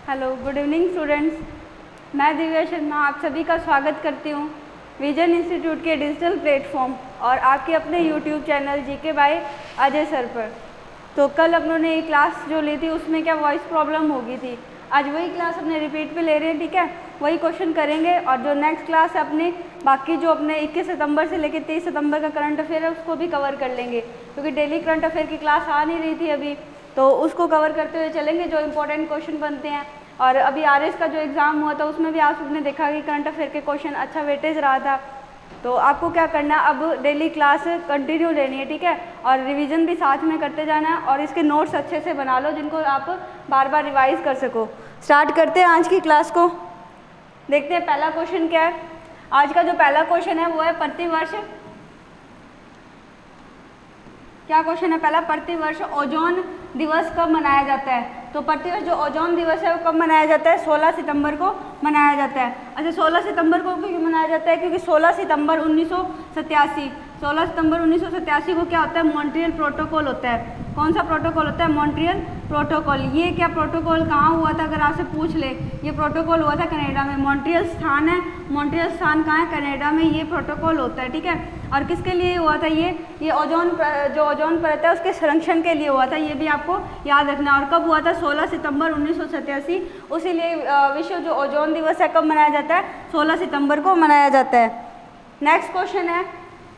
Hello, good evening students. मैं दिव्या शर्मा आप सभी का स्वागत करती हूँ विजन इंस्टीट्यूट के डिजिटल प्लेटफॉर्म और आपके अपने YouTube channel GK by Ajay sir पर। तो कल अपनों ने ये क्लास जो ली थी उसमें क्या वॉइस प्रॉब्लम हो गई थी। आज वही क्लास अपने रिपीट पे ले रहे हैं, ठीक है। वही क्वेश्चन करेंगे और जो नेक्स्ट क्लास है अपनी बाकी जो अपने 21 सितंबर से लेकर 23 सितंबर का करंट अफेयर है उसको भी कवर कर लेंगे, क्योंकि डेली करंट अफेयर की क्लास आ नहीं रही थी अभी, तो उसको कवर करते हुए चलेंगे जो इंपॉर्टेंट क्वेश्चन बनते हैं। और अभी आरएस का जो एग्ज़ाम हुआ था उसमें भी आपने देखा कि करंट अफेयर के क्वेश्चन अच्छा वेटेज रहा था। तो आपको क्या करना है, अब डेली क्लास कंटिन्यू लेनी है, ठीक है। और रिवीजन भी साथ में करते जाना है और इसके नोट्स अच्छे से बना लो जिनको आप बार बार रिवाइज कर सको। स्टार्ट करते हैं आज की क्लास को। देखते हैं पहला क्वेश्चन क्या है। आज का जो पहला क्वेश्चन है वो है प्रतिवर्ष, क्या क्वेश्चन है पहला, प्रतिवर्ष ओजोन दिवस कब मनाया जाता है। तो प्रतिवर्ष जो ओजोन दिवस है वो कब मनाया जाता है, 16 सितंबर को मनाया जाता है। अच्छा, 16 सितंबर को क्यों मनाया जाता है, क्योंकि 16 सितंबर 1987 को क्या होता है, मॉन्ट्रियल प्रोटोकॉल होता है। कौन सा प्रोटोकॉल होता है, मॉन्ट्रियल प्रोटोकॉल। ये क्या प्रोटोकॉल कहाँ हुआ था, अगर आपसे पूछ ले, ये प्रोटोकॉल हुआ था कनाडा में। मॉन्ट्रियल स्थान है, मॉन्ट्रियल स्थान कहाँ है, कनाडा में ये प्रोटोकॉल होता है, ठीक है। और किसके लिए हुआ था ये ओजोन जो ओजोन परत है उसके संरक्षण के लिए हुआ था, ये भी आपको याद रखना। और कब हुआ था, 16 सितंबर 1987। उसीलिए विश्व जो ओजोन दिवस है कब मनाया जाता है, 16 सितंबर को मनाया जाता है। नेक्स्ट क्वेश्चन है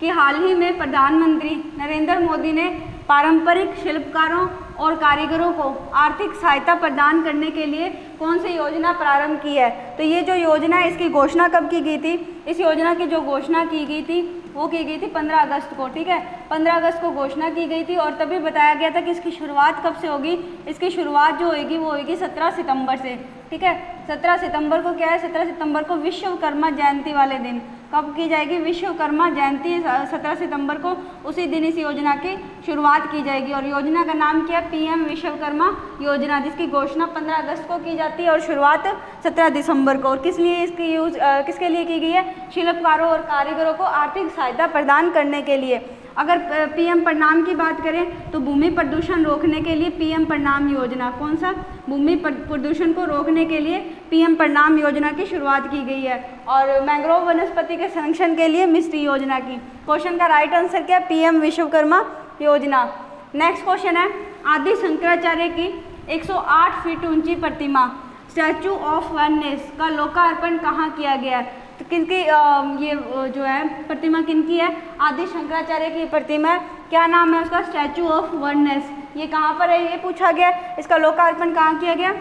कि हाल ही में प्रधानमंत्री नरेंद्र मोदी ने पारंपरिक शिल्पकारों और कारीगरों को आर्थिक सहायता प्रदान करने के लिए कौन सी योजना प्रारंभ की है। तो ये जो योजना है इसकी घोषणा कब की गई थी, इस योजना की जो घोषणा की गई थी वो की गई थी 15 अगस्त को, ठीक है। 15 अगस्त को घोषणा की गई थी और तभी बताया गया था कि इसकी शुरुआत कब से होगी। इसकी शुरुआत जो होगी वो होगी 17 सितंबर से, ठीक है। 17 सितंबर को क्या है, 17 सितंबर को विश्वकर्मा जयंती वाले दिन कब की जाएगी, विश्वकर्मा जयंती 17 सितंबर को, उसी दिन इस योजना की शुरुआत की जाएगी। और योजना का नाम क्या है, पीएम विश्वकर्मा योजना, जिसकी घोषणा 15 अगस्त को की जाती है और शुरुआत 17 दिसंबर को। और किस लिए इसकी किसके लिए की गई है, शिल्पकारों और कारीगरों को आर्थिक सहायता प्रदान करने के लिए। अगर पीएम प्रणाम की बात करें तो भूमि प्रदूषण रोकने के लिए पीएम प्रणाम योजना, कौन सा, भूमि प्रदूषण को रोकने के लिए पीएम प्रणाम योजना की शुरुआत की गई है। और मैंग्रोव वनस्पति के संरक्षण के लिए मिस्ट्री योजना की। क्वेश्चन का राइट आंसर क्या है, पीएम विश्वकर्मा योजना। नेक्स्ट क्वेश्चन है, आदि शंकराचार्य की 108 फीट ऊंची प्रतिमा स्टैचू ऑफ वननेस का लोकार्पण कहाँ किया गया है। तो किनकी ये जो है प्रतिमा किनकी है, आदि शंकराचार्य की प्रतिमा है। क्या नाम है उसका, स्टैचू ऑफ वननेस। ये कहाँ पर है, ये पूछा गया। इसका लोकार्पण कहाँ किया गया,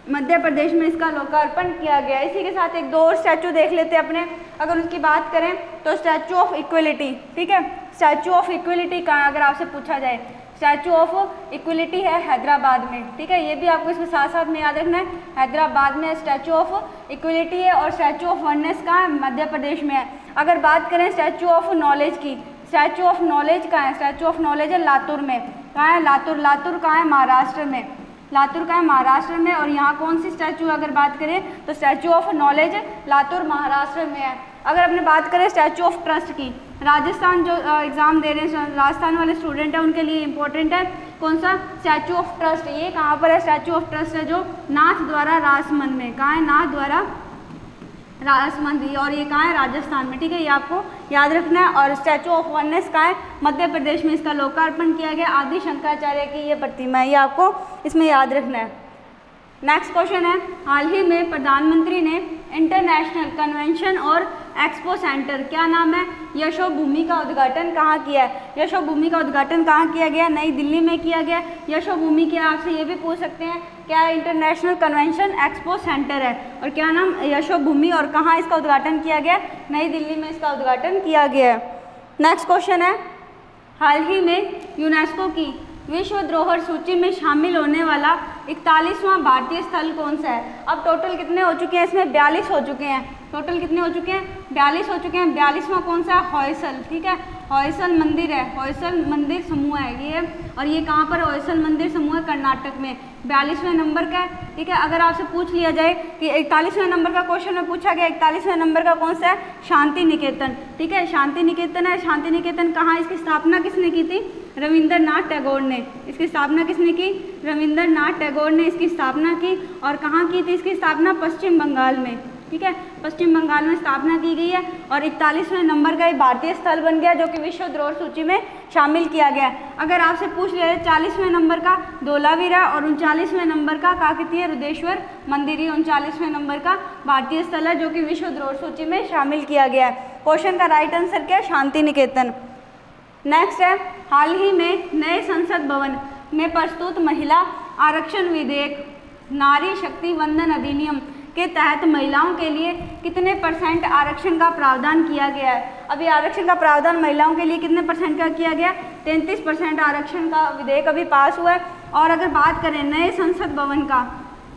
मध्य प्रदेश में इसका लोकार्पण किया गया। इसी के साथ एक दो और स्टैचू देख लेते हैं अपने। अगर उसकी बात करें तो स्टैचू ऑफ इक्वलिटी, ठीक है। स्टैचू ऑफ इक्वलिटी कहाँ, अगर आपसे पूछा जाए, स्टैचू ऑफ इक्वलिटी है हैदराबाद में, ठीक है। ये भी आपको इसके साथ साथ में याद रखना है, हैदराबाद में स्टैचू ऑफ इक्वलिटी है। और स्टैचू ऑफ वननेस कहाँ है, मध्य प्रदेश में है। अगर बात करें स्टैचू ऑफ नॉलेज की, स्टैचू ऑफ नॉलेज कहाँ है, स्टैचू ऑफ नॉलेज है लातूर में। कहाँ है, लातूर। लातूर कहाँ है, महाराष्ट्र में। लातूर का है महाराष्ट्र में। और यहाँ कौन सी स्टैचू अगर बात करें तो statue of knowledge Latur Maharashtra में है। अगर अपने बात करें स्टैचू ऑफ ट्रस्ट की, राजस्थान जो एग्ज़ाम दे रहे हैं राजस्थान वाले स्टूडेंट हैं उनके लिए इंपॉर्टेंट है, कौन सा, स्टैचू ऑफ ट्रस्ट। ये कहाँ पर है, स्टैचू ऑफ ट्रस्ट है जो नाथ द्वारा राजमंद में। कहाँ है, नाथ द्वारा राजमंद। और ये कहाँ है, राजस्थान में, ठीक है। ये आपको याद रखना है। और स्टैचू ऑफ वननेस कहाँ है, मध्य प्रदेश में इसका लोकार्पण किया गया। आदि शंकराचार्य की ये प्रतिमा है, ये आपको इसमें याद रखना है। नेक्स्ट क्वेश्चन है, हाल ही में प्रधानमंत्री ने इंटरनेशनल कन्वेंशन और एक्सपो सेंटर, क्या नाम है, यशोभूमि का उद्घाटन कहाँ किया है। यशोभूमि का उद्घाटन कहाँ किया गया, नई दिल्ली में किया गया। यशोभूमि क्या, आपसे ये भी पूछ सकते हैं, क्या इंटरनेशनल कन्वेंशन एक्सपो सेंटर है और क्या नाम, यशोभूमि। और कहाँ इसका उद्घाटन किया गया, नई दिल्ली में इसका उद्घाटन किया गया है। नेक्स्ट क्वेश्चन है, हाल ही में यूनेस्को की विश्व धरोहर सूची में शामिल होने वाला 41वां भारतीय स्थल कौन सा है। अब टोटल कितने हो चुके हैं, इसमें 42 हो चुके हैं। टोटल कितने हो चुके हैं, 42 हो चुके हैं। 42वां कौन सा है, हॉयसल, ठीक है। हॉयसल मंदिर है, हॉयसल मंदिर समूह है ये। और ये कहाँ पर, हॉयसल मंदिर समूह है कर्नाटक में। 42वें नंबर का, ठीक है। अगर आपसे पूछ लिया जाए कि 41वें नंबर का क्वेश्चन में पूछा गया 41वें नंबर का कौन सा है, शांति निकेतन, ठीक है। शांति निकेतन है। शांति निकेतन कहाँ, इसकी स्थापना किसने की थी, रविंद्रनाथ टैगोर ने। इसकी स्थापना किसने की? रविंद्रनाथ टैगोर ने इसकी स्थापना की। और कहाँ की थी इसकी स्थापना? पश्चिम बंगाल में, ठीक है, पश्चिम बंगाल में स्थापना की गई है। और 41वें नंबर का एक भारतीय स्थल बन गया जो कि विश्व धरोहर सूची में शामिल किया गया है। अगर आपसे पूछ लिया जाए 40वें नंबर का धोलावीरा और 39वें नंबर का काकतीय रुद्रेश्वर मंदिर, 39वें नंबर का भारतीय स्थल है जो कि विश्व धरोहर सूची में शामिल किया गया है। क्वेश्चन का राइट आंसर क्या है? शांति निकेतन। नेक्स्ट है, हाल ही में नए संसद भवन में प्रस्तुत महिला आरक्षण विधेयक नारी शक्ति वंदन अधिनियम के तहत महिलाओं के लिए कितने % आरक्षण का प्रावधान किया गया है? अभी आरक्षण का प्रावधान महिलाओं के लिए कितने % का किया गया? 33% आरक्षण का विधेयक अभी पास हुआ है। और अगर बात करें नए संसद भवन का,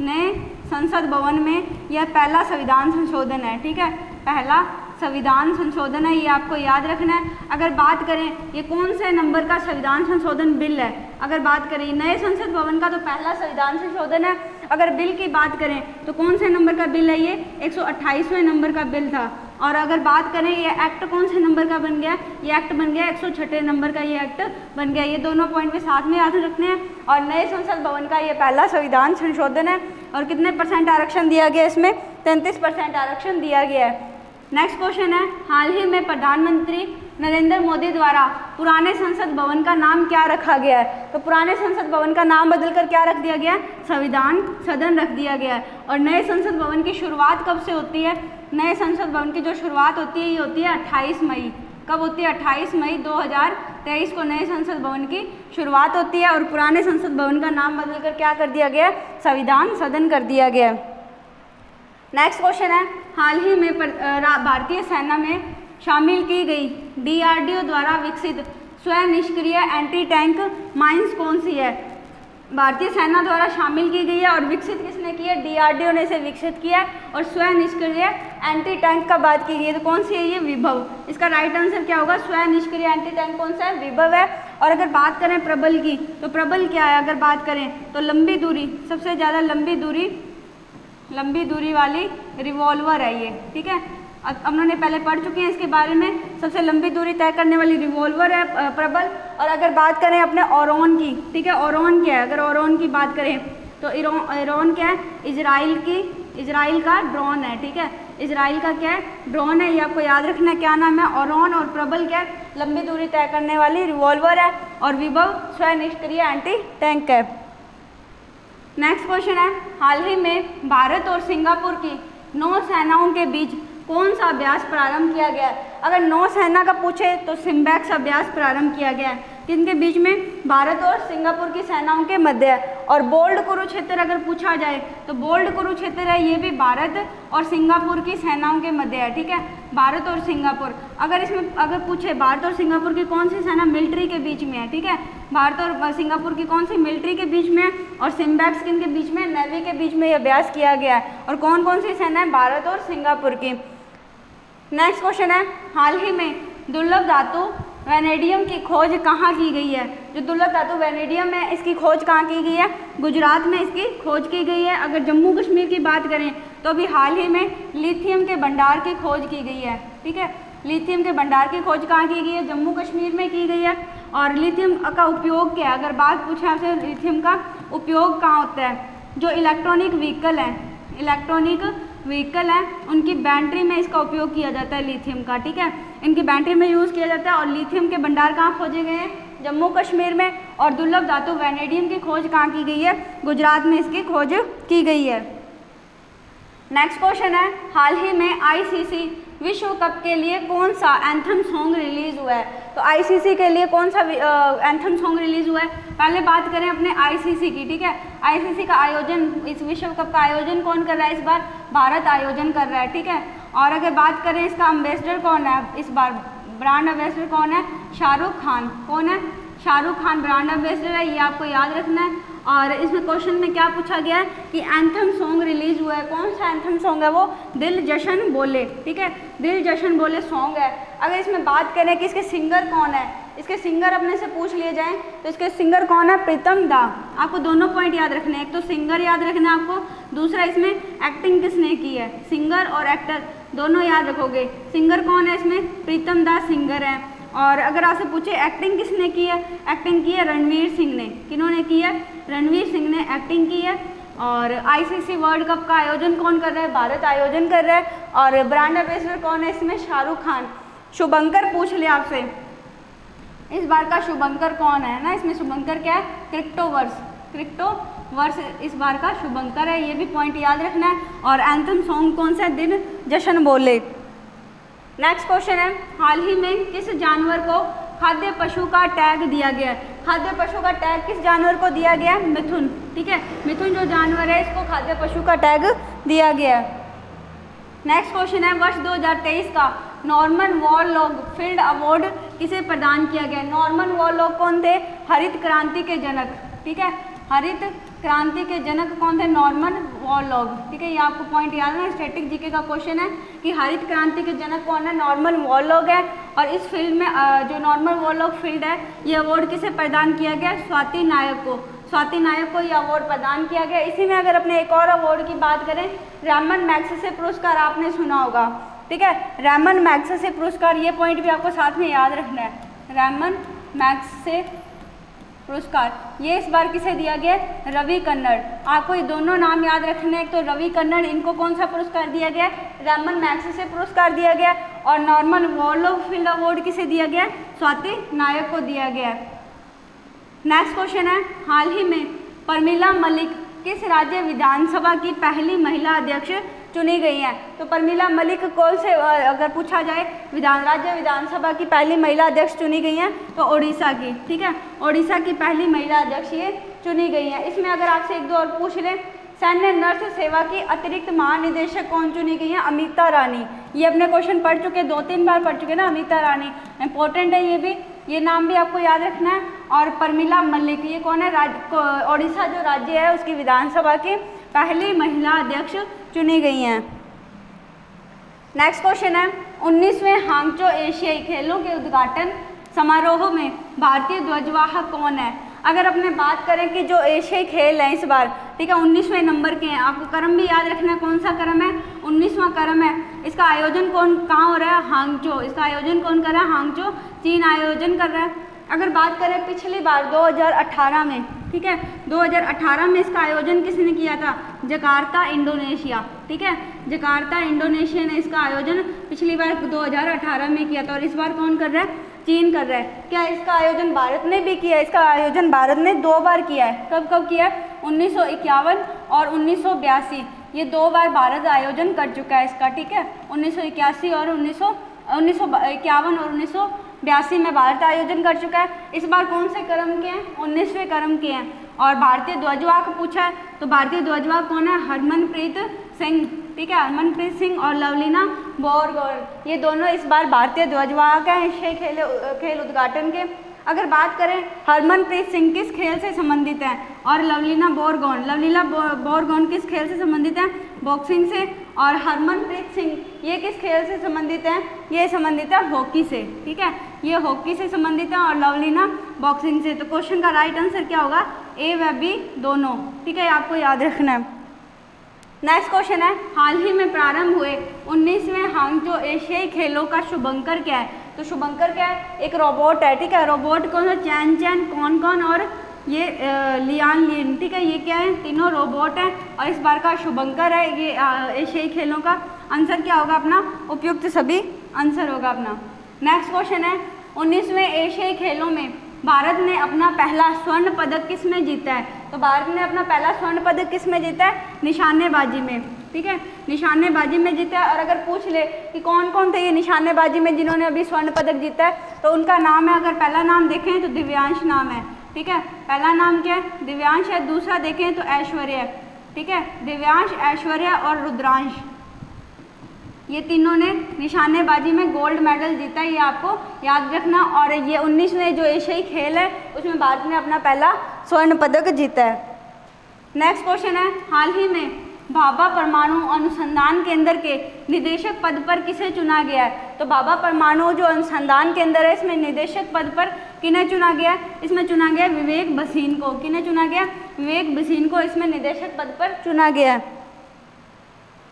नए संसद भवन में यह पहला संविधान संशोधन है, ठीक है, पहला संविधान संशोधन है, ये आपको याद रखना है। अगर बात करें ये कौन से नंबर का संविधान संशोधन बिल है, अगर बात करें नए संसद भवन का तो पहला संविधान संशोधन है। अगर बिल की बात करें तो कौन से नंबर का बिल है? ये 128वें नंबर का बिल था। और अगर बात करें ये एक्ट कौन से नंबर का बन गया? ये एक्ट बन गया 106 नंबर का ये एक्ट बन गया। ये दोनों पॉइंट भी साथ में याद रखने हैं। और नए संसद भवन का ये पहला संविधान संशोधन है। और कितने % आरक्षण दिया गया इसमें? 33% आरक्षण दिया गया है। नेक्स्ट क्वेश्चन है, हाल ही में प्रधानमंत्री नरेंद्र मोदी द्वारा पुराने संसद भवन का नाम क्या रखा गया है? तो पुराने संसद भवन का नाम बदलकर क्या रख दिया गया? संविधान सदन रख दिया गया है। और नए संसद भवन की शुरुआत कब से होती है? नए संसद भवन की जो शुरुआत होती है ये होती है 28 मई। कब होती है? 28 मई 2023 को नए संसद भवन की शुरुआत होती है। और पुराने संसद भवन का नाम बदलकर क्या कर दिया गया? संविधान सदन कर दिया गया। नेक्स्ट क्वेश्चन है, हाल ही में भारतीय सेना में शामिल की गई DRDO द्वारा विकसित स्वयं निष्क्रिय एंटी टैंक माइंस कौन सी है? भारतीय सेना द्वारा शामिल की गई है और विकसित किसने की है? DRDO ने इसे विकसित किया है। और स्वयं निष्क्रिय एंटी टैंक का बात की गई है तो कौन सी है? ये विभव। इसका राइट आंसर क्या होगा? स्वयं निष्क्रिय एंटी टैंक कौन सा है? विभव है। और अगर बात करें प्रबल की तो प्रबल क्या है? अगर बात करें तो लंबी दूरी, सबसे ज़्यादा लंबी दूरी वाली रिवॉल्वर है ये, ठीक है, हम लोगों ने पहले पढ़ चुके हैं इसके बारे में। सबसे लंबी दूरी तय करने वाली रिवॉल्वर है प्रबल। और अगर बात करें अपने ओरॉन की, ठीक है, ओरॉन क्या है? अगर ओरॉन की बात करें तो ओरॉन क्या है? इजराइल का ड्रोन है, ठीक है, इजराइल का क्या है? ड्रोन है। ये आपको याद रखना है क्या नाम है? ओरॉन। और प्रबल क्या है? लंबी दूरी तय करने वाली रिवॉल्वर है। और विभव स्वयं निष्क्रिय एंटी टैंक है। नेक्स्ट क्वेश्चन है, हाल ही में भारत और सिंगापुर की नौ सेनाओं के बीच कौन सा अभ्यास प्रारंभ किया गया है? अगर नौ सेना का पूछे तो सिम्बैक्स अभ्यास प्रारंभ किया गया है। किनके बीच में? भारत और सिंगापुर की सेनाओं के मध्य है। और बोल्ड कुरुक्षेत्र अगर पूछा जाए तो बोल्ड कुरुक्षेत्र है, ये भी भारत और सिंगापुर की सेनाओं के मध्य है, ठीक है, भारत और सिंगापुर। अगर पूछे भारत और सिंगापुर की कौन सी सेना मिलिट्री के बीच में है, ठीक है, भारत और सिंगापुर की कौन सी मिलिट्री के बीच में है। और सिम्बैक्स किन के बीच में? नेवी के बीच में ये अभ्यास किया गया है। और कौन कौन सी सेना है? भारत और सिंगापुर की। नेक्स्ट क्वेश्चन है, हाल ही में दुर्लभ धातु वैनेडियम की खोज कहाँ की गई है? जो दुर्लभ धातु वैनेडियम है इसकी खोज कहाँ की गई है? गुजरात में इसकी खोज की गई है। अगर जम्मू कश्मीर की बात करें तो अभी हाल ही में लिथियम के भंडार की खोज की गई है, ठीक है, लिथियम के भंडार की खोज कहाँ की गई है? जम्मू कश्मीर में की गई है। और लिथियम का उपयोग क्या है? अगर बात पूछे आपसे लिथियम का उपयोग कहाँ होता है? जो इलेक्ट्रॉनिक व्हीकल हैं उनकी बैटरी में इसका उपयोग किया जाता है लिथियम का, ठीक है, इनकी बैटरी में यूज़ किया जाता है। और लिथियम के भंडार कहाँ खोजे गए हैं? जम्मू कश्मीर में। और दुर्लभ धातु वैनेडियम की खोज कहाँ की गई है? गुजरात में इसकी खोज की गई है। नेक्स्ट क्वेश्चन है, हाल ही में ICC विश्व कप के लिए कौन सा एंथम सॉन्ग रिलीज हुआ है? तो ICC के लिए कौन सा एंथम सॉन्ग रिलीज हुआ है? पहले बात करें अपने ICC की, ठीक है, ICC का आयोजन, इस विश्व कप का आयोजन कौन कर रहा है? इस बार भारत आयोजन कर रहा है, ठीक है। और अगर बात करें इसका एम्बेसडर कौन है इस बार? ब्रांड एम्बेसडर कौन है? शाहरुख खान। कौन है? शाहरुख खान ब्रांड एम्बेसडर है, ये आपको याद रखना है। और इसमें क्वेश्चन में क्या पूछा गया है कि एंथम सॉन्ग रिलीज हुआ है, कौन सा एंथम सॉन्ग है? वो दिल जशन बोले, ठीक है, दिल जशन बोले सॉन्ग है। अगर इसमें बात करें कि इसके सिंगर कौन है, इसके सिंगर अपने से पूछ लिए जाएं तो इसके सिंगर कौन है? प्रीतम दा। आपको दोनों पॉइंट याद रखने हैं, एक तो सिंगर याद रखना है आपको, दूसरा इसमें एक्टिंग किसने की है, सिंगर और एक्टर दोनों याद रखोगे। सिंगर कौन है इसमें? प्रीतम दा सिंगर है। और अगर आपसे पूछे एक्टिंग किसने की है, एक्टिंग की है रणवीर सिंह ने। किन्होंने की है? रणवीर सिंह ने एक्टिंग की है। और आईसीसी वर्ल्ड कप का आयोजन कौन कर रहा है? भारत आयोजन कर रहा है। और ब्रांड एम्बेसडर कौन है इसमें? शाहरुख खान। शुभंकर पूछ ले आपसे, इस बार का शुभंकर कौन है ना, इसमें शुभंकर क्या है? क्रिप्टोवर्स इस बार का शुभंकर है, ये भी पॉइंट याद रखना है। और एंथम सॉन्ग कौन सा? दिन जश्न बोले। नेक्स्ट क्वेश्चन है, हाल ही में किस जानवर को खाद्य पशु का टैग दिया गया है? खाद्य पशु का टैग किस जानवर को दिया गया है? मिथुन। ठीक है, मिथुन जो जानवर है इसको खाद्य पशु का टैग दिया गया है। नेक्स्ट क्वेश्चन है, वर्ष 2023 का नॉर्मन वॉरलॉग फील्ड अवार्ड किसे प्रदान किया गया? नॉर्मन वॉरलॉग कौन थे? हरित क्रांति के जनक। ठीक है, हरित क्रांति के जनक कौन थे? नॉर्मन वॉरलॉग। ठीक है, ये आपको पॉइंट याद है, स्टैटिक जीके का क्वेश्चन है कि हरित क्रांति के जनक कौन है? नॉर्मन वॉरलॉग है। और इस फील्ड में जो नॉर्मन वॉरलॉग फील्ड है, ये अवार्ड किसे प्रदान किया गया? स्वाति नायक को। स्वाति नायक को ये अवार्ड प्रदान किया गया। इसी में अगर अपने एक और अवार्ड की बात करें, रैमन मैग्सेसे पुरस्कार आपने सुना होगा। ठीक है, रैमन मैग्सेसे पुरस्कार, ये पॉइंट भी आपको साथ में याद रखना है। रैमन मैग्सेसे पुरस्कार ये इस बार किसे दिया गया? रवि कन्नड़। आपको ये दोनों नाम याद रखने हैं, तो रवि कन्नड़, इनको कौन सा पुरस्कार दिया गया? रैमन मैग्सेसे पुरस्कार दिया गया। और नॉर्मन वॉरलॉग फील्ड अवार्ड किसे दिया गया? स्वाति नायक को दिया गया। नेक्स्ट क्वेश्चन है, हाल ही में प्रमिला मलिक किस राज्य विधानसभा की पहली महिला अध्यक्ष चुनी गई हैं? तो प्रमिला मलिक कौन से, अगर पूछा जाए राज्य विधानसभा की पहली महिला अध्यक्ष चुनी गई हैं, तो ओडिशा की। ठीक है, ओडिशा की पहली महिला अध्यक्ष ये चुनी गई हैं। इसमें अगर आपसे एक दो और पूछ लें, सैन्य नर्स सेवा की अतिरिक्त महानिदेशक कौन चुनी गई हैं? अमिता रानी। ये अपने क्वेश्चन पढ़ चुके, 2-3 बार पढ़ चुके ना, अमिता रानी इंपॉर्टेंट है, ये भी, ये नाम भी आपको याद रखना है। और प्रमिला मलिक ये कौन है? ओडिशा जो राज्य है उसकी विधानसभा की पहली महिला अध्यक्ष चुनी गई हैं। नेक्स्ट क्वेश्चन है, 19वें हांगझो एशियाई खेलों के उद्घाटन समारोह में भारतीय ध्वजवाहक कौन है? अगर अपने बात करें कि जो एशियाई खेल हैं इस बार, ठीक है, 19वें नंबर के हैं। आपको क्रम भी याद रखना है, कौन सा क्रम है? 19वां क्रम है। इसका आयोजन कहाँ हो रहा है? हांगझो। इसका आयोजन कौन कर रहा है? हांगझो, चीन आयोजन कर रहा है। अगर बात करें पिछली बार 2018 में, ठीक है, 2018 में इसका आयोजन किसने किया था? Jakarta, Indonesia. ठीक है, जकार्ता, इंडोनेशिया ने इसका आयोजन पिछली बार 2018 में किया था। और इस बार कौन कर रहा है? चीन कर रहा है। क्या इसका आयोजन भारत ने भी किया है? इसका आयोजन भारत ने 2 बार किया है। कब कब किया है? 1951 और 1982, ये 2 बार भारत आयोजन कर चुका है इसका। ठीक है, 1981 और 1951 और 1982 में भारत आयोजन कर चुका है। इस बार कौन से क्रम के हैं? 19वें क्रम के हैं। और भारतीय ध्वजवाहक पूछा है, तो भारतीय ध्वजवाहक कौन है? हरमनप्रीत सिंह। ठीक है, हरमनप्रीत सिंह और लवलीना बोरगोहेन, ये दोनों इस बार भारतीय ध्वजवाहक हैं एशियाई खेल उद्घाटन के। अगर बात करें हरमनप्रीत सिंह किस खेल से संबंधित हैं, और लवलीना बोरगोहेन किस खेल से संबंधित हैं? बॉक्सिंग से। और हरमनप्रीत सिंह ये किस खेल से संबंधित हैं? ये संबंधित है हॉकी से। ठीक है, ये हॉकी से संबंधित है और लवलीना बॉक्सिंग से। तो क्वेश्चन का राइट आंसर क्या होगा? ए व बी दोनों। ठीक है, आपको याद रखना है। नेक्स्ट क्वेश्चन है, हाल ही में प्रारंभ हुए 19वें हांगझो एशियाई खेलों का शुभंकर क्या है? तो शुभंकर क्या है? एक रोबोट है। ठीक है, रोबोट कौन सा? चैन चैन, कौन कौन और ये लियान लिन। ठीक है, ये क्या है? तीनों रोबोट हैं। और इस बार का शुभंकर है ये एशियाई खेलों का। आंसर क्या होगा अपना? उपयुक्त सभी आंसर होगा अपना। नेक्स्ट क्वेश्चन है, 19वें एशियाई खेलों में भारत ने अपना पहला स्वर्ण पदक किस में जीता है? तो भारत ने अपना पहला स्वर्ण पदक किस में जीता है? निशानेबाजी में। ठीक है, निशानेबाजी में जीता है। और अगर पूछ ले कि कौन कौन थे ये निशानेबाजी में जिन्होंने अभी स्वर्ण पदक जीता है, तो उनका नाम है, अगर पहला नाम देखें तो दिव्यांश नाम है। ठीक है, पहला नाम क्या है? दिव्यांश है। दूसरा देखें तो ऐश्वर्या। ठीक है, दिव्यांश, ऐश्वर्या और रुद्रांश, ये तीनों ने निशानेबाजी में गोल्ड मेडल जीता है, ये आपको याद रखना। और ये 19वें जो एशियाई खेल है उसमें भारत ने अपना पहला स्वर्ण पदक जीता है। नेक्स्ट क्वेश्चन है, हाल ही में भाभा परमाणु अनुसंधान केंद्र के निदेशक पद पर किसे चुना गया है? तो भाभा परमाणु जो अनुसंधान केंद्र है इसमें निदेशक पद पर किन्हें चुना गया? इसमें चुना गया विवेक भसीन को। किन्हें चुना गया? विवेक भसीन को इसमें निदेशक पद पर चुना गया है।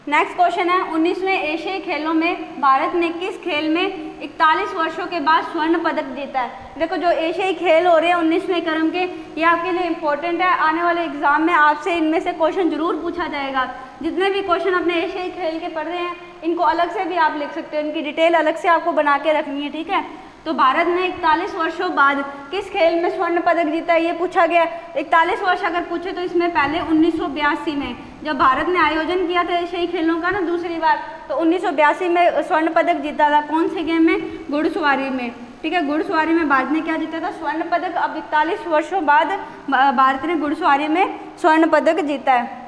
नेक्स्ट क्वेश्चन है 19वें एशियाई खेलों में भारत ने किस खेल में 41 वर्षों के बाद स्वर्ण पदक जीता है। देखो जो एशियाई खेल हो रहे हैं 19वें क्रम के, ये आपके लिए इंपॉर्टेंट है। आने वाले एग्जाम में आपसे इनमें से क्वेश्चन जरूर पूछा जाएगा। जितने भी क्वेश्चन अपने एशियाई खेल के पढ़ रहे हैं इनको अलग से भी आप लिख सकते हो, इनकी डिटेल अलग से आपको बना के रखनी है, ठीक है। तो भारत ने 41 वर्षों बाद किस खेल में स्वर्ण पदक जीता है ये पूछा गया। 41 वर्ष अगर पूछे तो इसमें पहले 1982 में जब भारत ने आयोजन किया था एशियाई खेलों का ना दूसरी बार, तो 1982 में स्वर्ण पदक जीता था। कौन से गेम में? घुड़सवारी में, ठीक है। घुड़सवारी में भारत ने क्या जीता था? स्वर्ण पदक। अब 41 वर्षों बाद भारत ने घुड़सवारी में स्वर्ण पदक जीता है।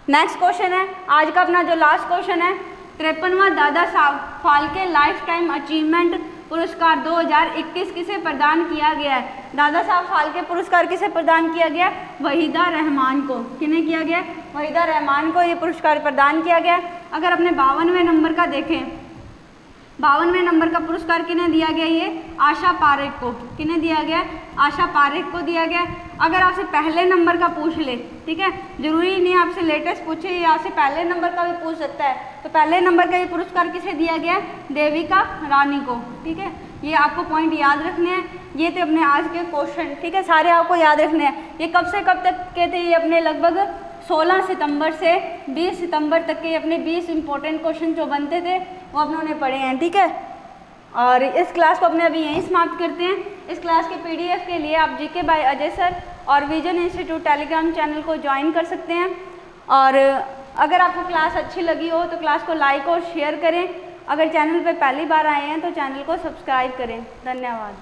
नेक्स्ट क्वेश्चन है आज का अपना जो लास्ट क्वेश्चन है, 53वां Dada Saheb Phalke life time achievement पुरस्कार 2021 किसे प्रदान किया गया है? दादा साहब फाल्के पुरस्कार किसे प्रदान किया गया? वहीदा रहमान को। किन्हें किया गया? वहीदा रहमान को ये पुरस्कार प्रदान किया गया। अगर अपने 52वें नंबर का देखें, 52वें नंबर का पुरस्कार किन्हें दिया गया? ये आशा पारेख को। किन्हें दिया गया? आशा पारेख को दिया गया। अगर आपसे पहले नंबर का पूछ ले, ठीक है, जरूरी नहीं आपसे लेटेस्ट पूछे, ये आपसे पहले नंबर का भी पूछ सकता है, तो पहले नंबर का ये पुरस्कार किसे दिया गया? देविका रानी को, ठीक है। ये आपको पॉइंट याद रखने हैं। ये थे अपने आज के क्वेश्चन, ठीक है, सारे आपको याद रखने हैं। ये कब से कब तक के थे? ये अपने लगभग 16 सितंबर से 20 सितंबर तक के अपने 20 इंपॉर्टेंट क्वेश्चन जो बनते थे वो अपने पढ़े हैं, ठीक है। और इस क्लास को अपने अभी यहीं समाप्त करते हैं। इस क्लास के PDF के लिए आप GK बाय अजय सर और विजन इंस्टीट्यूट टेलीग्राम चैनल को ज्वाइन कर सकते हैं। और अगर आपको क्लास अच्छी लगी हो तो क्लास को लाइक और शेयर करें। अगर चैनल पर पहली बार आए हैं तो चैनल को सब्सक्राइब करें। धन्यवाद।